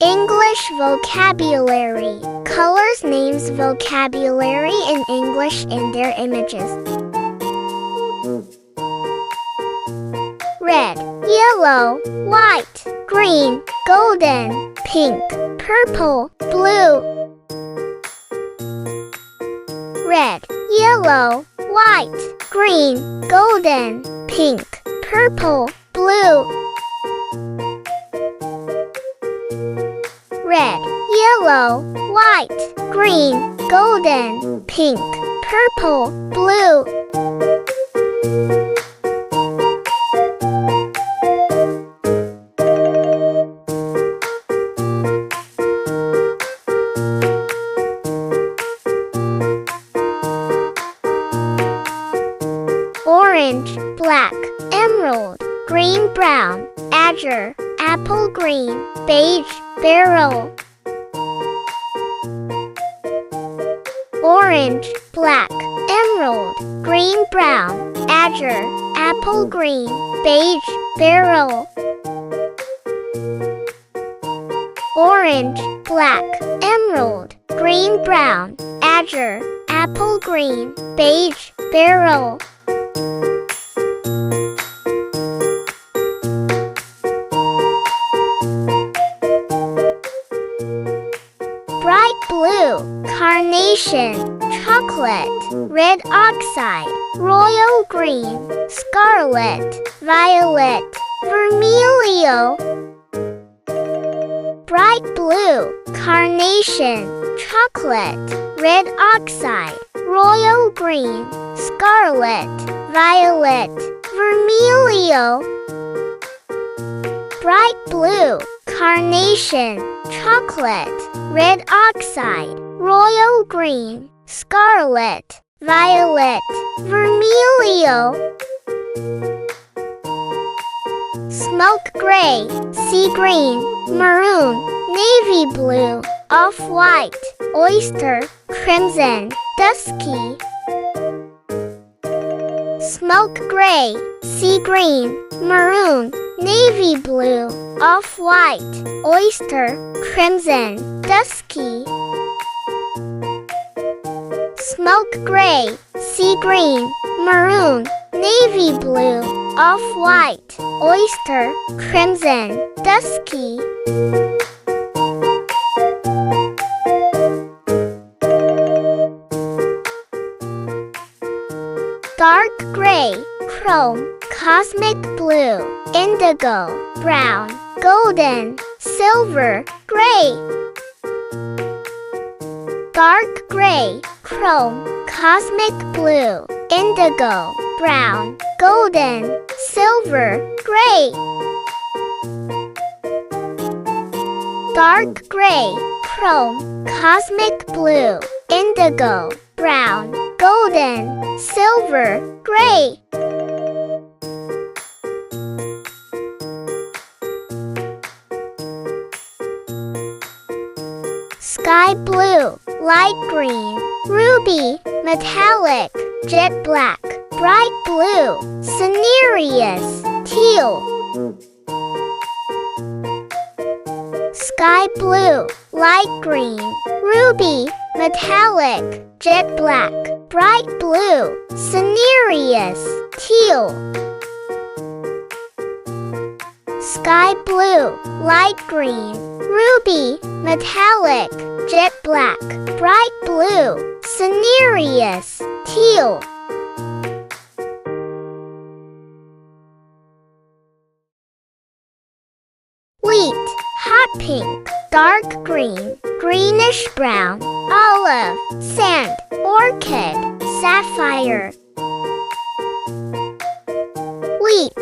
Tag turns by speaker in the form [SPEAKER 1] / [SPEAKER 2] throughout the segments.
[SPEAKER 1] English vocabulary. Colors, names, vocabulary in English and their images. Red, yellow, white, green, golden, pink, purple, blue. Red, yellow, white, green, golden, pink, purple, blue. Red, yellow, white, green, golden, pink, purple, blue. Orange, black, emerald, green, brown, azure, apple green, beige, beryl. Orange, black, emerald, green, brown, azure, apple green, beige, beryl. Orange, black, emerald, green, brown, azure, apple green, beige, beryl. Bright blue, carnation, chocolate, red oxide, royal green, scarlet, violet, vermilion. Bright blue, carnation, chocolate, red oxide, royal green, scarlet, violet, vermilion. Bright blue, carnation, chocolate, red oxide, royal green, scarlet, violet, vermilion. Smoke gray, sea green, maroon, navy blue, off-white, oyster, crimson, dusky. Smoke gray, sea green, maroon, navy blue, off-white, oyster, crimson, dusky. Smoke gray, sea green, maroon, navy blue, off-white, oyster, crimson, dusky. Dark gray, chrome, cosmic blue, indigo, brown, golden, silver, gray. Dark gray, chrome, cosmic blue, indigo, brown, golden, silver, gray. Dark gray, chrome, cosmic blue, indigo, brown, golden, silver, gray. Sky blue, light green, ruby, metallic, jet black, bright blue, cinereous, teal. Sky blue, light green, ruby, metallic, jet black, bright blue, cinereous, teal. Sky blue, light green, ruby, metallic, jet black, bright blue, cinereous, teal. Wheat, hot pink, dark green, greenish brown, olive, sand, orchid, sapphire. Wheat,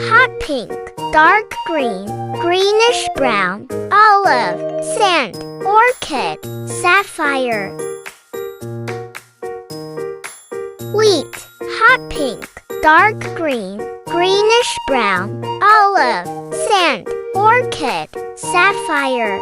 [SPEAKER 1] hot pink, dark green, greenish brown, olive, sand, orchid, sapphire. Wheat, hot pink, dark green, greenish brown, olive, sand, orchid, sapphire.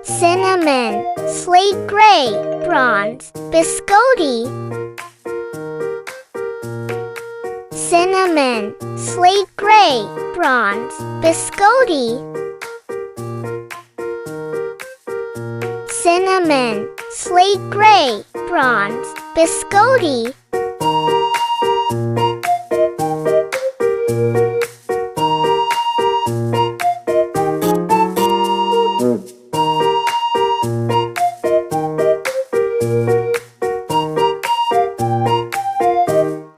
[SPEAKER 1] Cinnamon, slate gray, bronze, biscotti. cinnamon, slate gray, bronze, biscotti. Cinnamon, slate gray, bronze, biscotti.